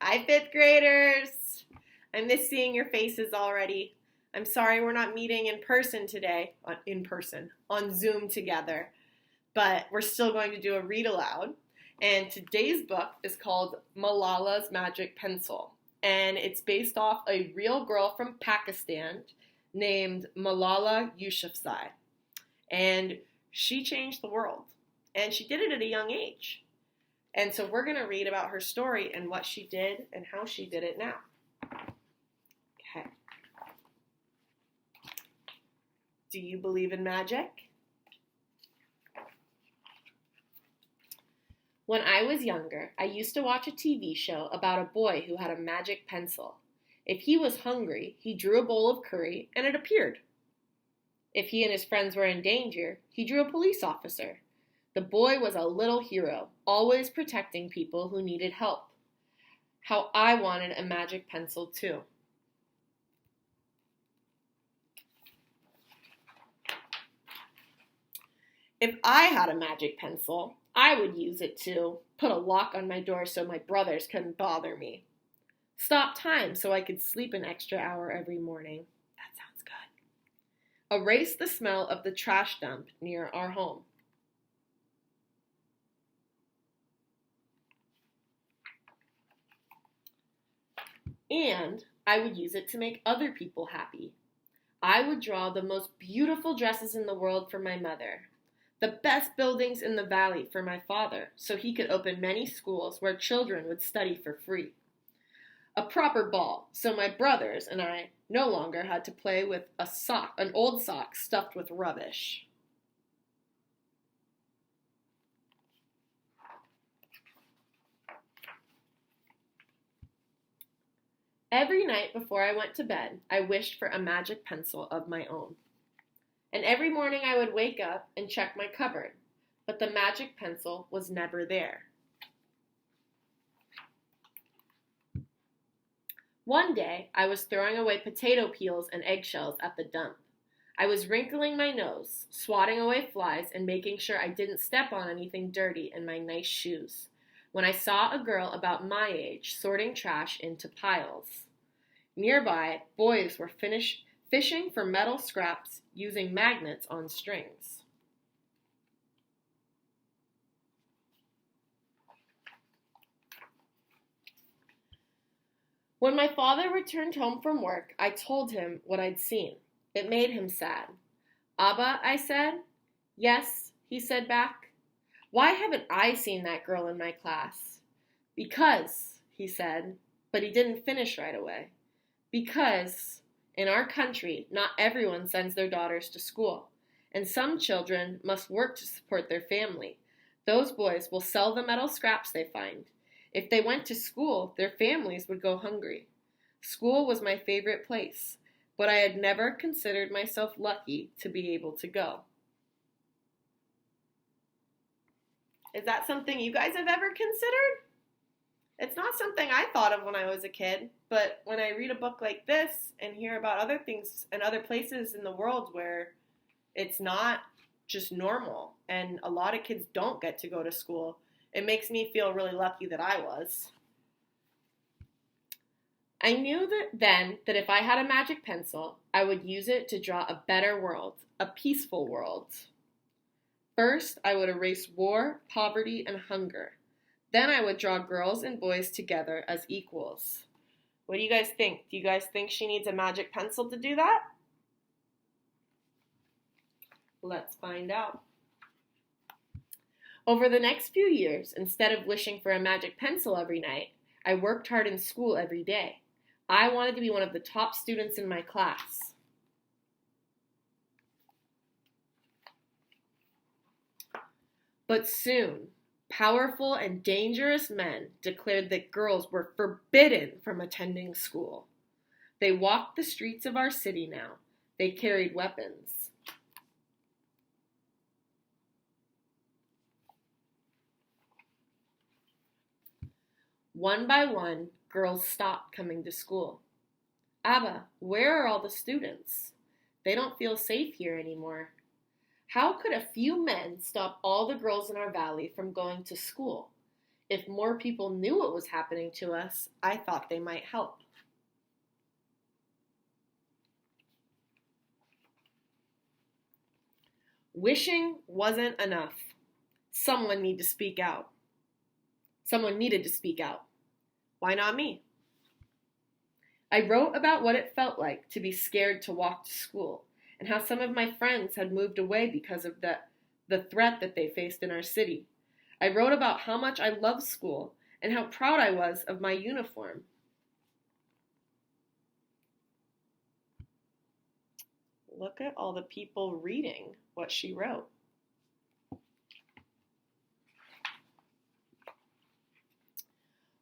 Hi, fifth graders. I miss seeing your faces already. I'm sorry we're not meeting in person today, on Zoom together, but we're still going to do a read aloud. And today's book is called Malala's Magic Pencil. And it's based off a real girl from Pakistan named Malala Yousafzai. And she changed the world. And she did it at a young age. And so we're going to read about her story and what she did and how she did it now. Okay. Do you believe in magic? When I was younger, I used to watch a TV show about a boy who had a magic pencil. If he was hungry, he drew a bowl of curry and it appeared. If he and his friends were in danger, he drew a police officer. The boy was a little hero, always protecting people who needed help. How I wanted a magic pencil too. If I had a magic pencil, I would use it to put a lock on my door so my brothers couldn't bother me. Stop time so I could sleep an extra hour every morning. That sounds good. Erase the smell of the trash dump near our home. And I would use it to make other people happy. I would draw the most beautiful dresses in the world for my mother, the best buildings in the valley for my father, so he could open many schools where children would study for free. A proper ball, so my brothers and I no longer had to play with an old sock stuffed with rubbish. Every night before I went to bed, I wished for a magic pencil of my own. And every morning I would wake up and check my cupboard, but the magic pencil was never there. One day, I was throwing away potato peels and eggshells at the dump. I was wrinkling my nose, swatting away flies, and making sure I didn't step on anything dirty in my nice shoes, when I saw a girl about my age sorting trash into piles. Nearby, boys were fishing for metal scraps using magnets on strings. When my father returned home from work, I told him what I'd seen. It made him sad. Abba, I said. Yes, he said back. Why haven't I seen that girl in my class? Because, he said, but he didn't finish right away. Because, in our country, not everyone sends their daughters to school, and some children must work to support their family. Those boys will sell the metal scraps they find. If they went to school, their families would go hungry. School was my favorite place, but I had never considered myself lucky to be able to go. Is that something you guys have ever considered? It's not something I thought of when I was a kid, but when I read a book like this and hear about other things and other places in the world where it's not just normal and a lot of kids don't get to go to school, it makes me feel really lucky that I was. I knew that if I had a magic pencil, I would use it to draw a better world, a peaceful world. First, I would erase war, poverty, and hunger. Then I would draw girls and boys together as equals. What do you guys think? Do you guys think she needs a magic pencil to do that? Let's find out. Over the next few years, instead of wishing for a magic pencil every night, I worked hard in school every day. I wanted to be one of the top students in my class. But soon, powerful and dangerous men declared that girls were forbidden from attending school. They walked the streets of our city now. They carried weapons. One by one, girls stopped coming to school. Abba, where are all the students? They don't feel safe here anymore. How could a few men stop all the girls in our valley from going to school? If more people knew what was happening to us, I thought they might help. Wishing wasn't enough. Someone needed to speak out. Why not me? I wrote about what it felt like to be scared to walk to school and how some of my friends had moved away because of the threat that they faced in our city. I wrote about how much I loved school and how proud I was of my uniform. Look at all the people reading what she wrote.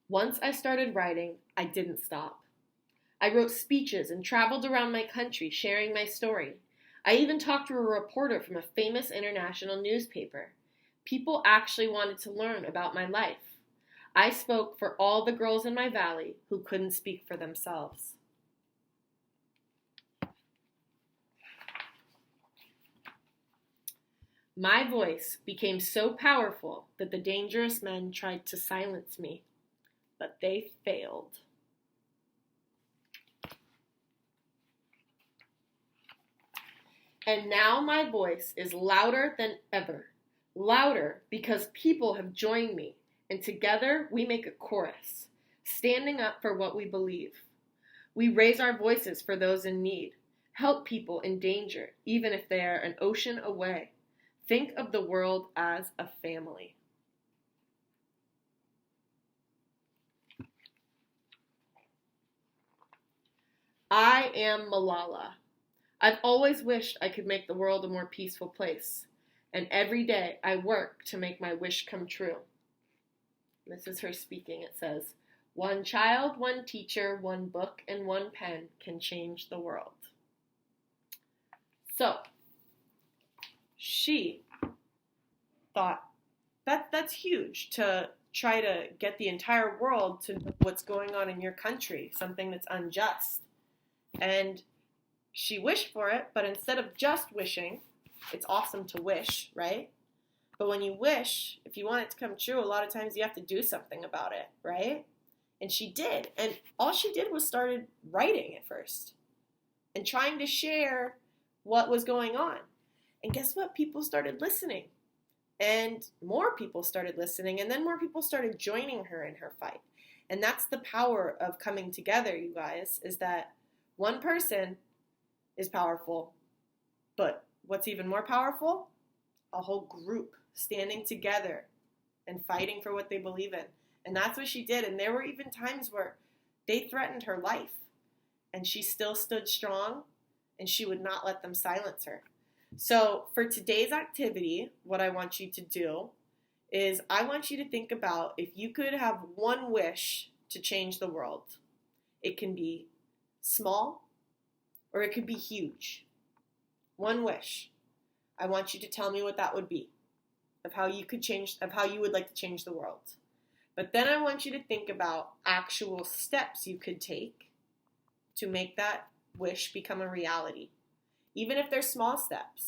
Once I started writing, I didn't stop. I wrote speeches and traveled around my country sharing my story. I even talked to a reporter from a famous international newspaper. People actually wanted to learn about my life. I spoke for all the girls in my valley who couldn't speak for themselves. My voice became so powerful that the dangerous men tried to silence me, but they failed. And now my voice is louder than ever. Louder because people have joined me, and together we make a chorus, standing up for what we believe. We raise our voices for those in need, help people in danger, even if they are an ocean away. Think of the world as a family. I am Malala. I've always wished I could make the world a more peaceful place, and every day I work to make my wish come true. This is her speaking. It says, "One child, one teacher, one book, and one pen can change the world." So, she thought that's huge, to try to get the entire world to know what's going on in your country, something that's unjust. And she wished for it, but instead of just wishing, it's awesome to wish, right? But when you wish, if you want it to come true, a lot of times you have to do something about it, right? And she did. And all she did was started writing at first and trying to share what was going on. And guess what? People started listening. And more people started listening. And then more people started joining her in her fight. And that's the power of coming together, you guys, is that one person is powerful. But what's even more powerful? A whole group standing together and fighting for what they believe in. And that's what she did. And there were even times where they threatened her life. And she still stood strong, and she would not let them silence her. So for today's activity, what I want you to do is I want you to think about if you could have one wish to change the world. It can be small or it could be huge. One wish. I want you to tell me what that would be, of how you would like to change the world. But then I want you to think about actual steps you could take to make that wish become a reality, even if they're small steps.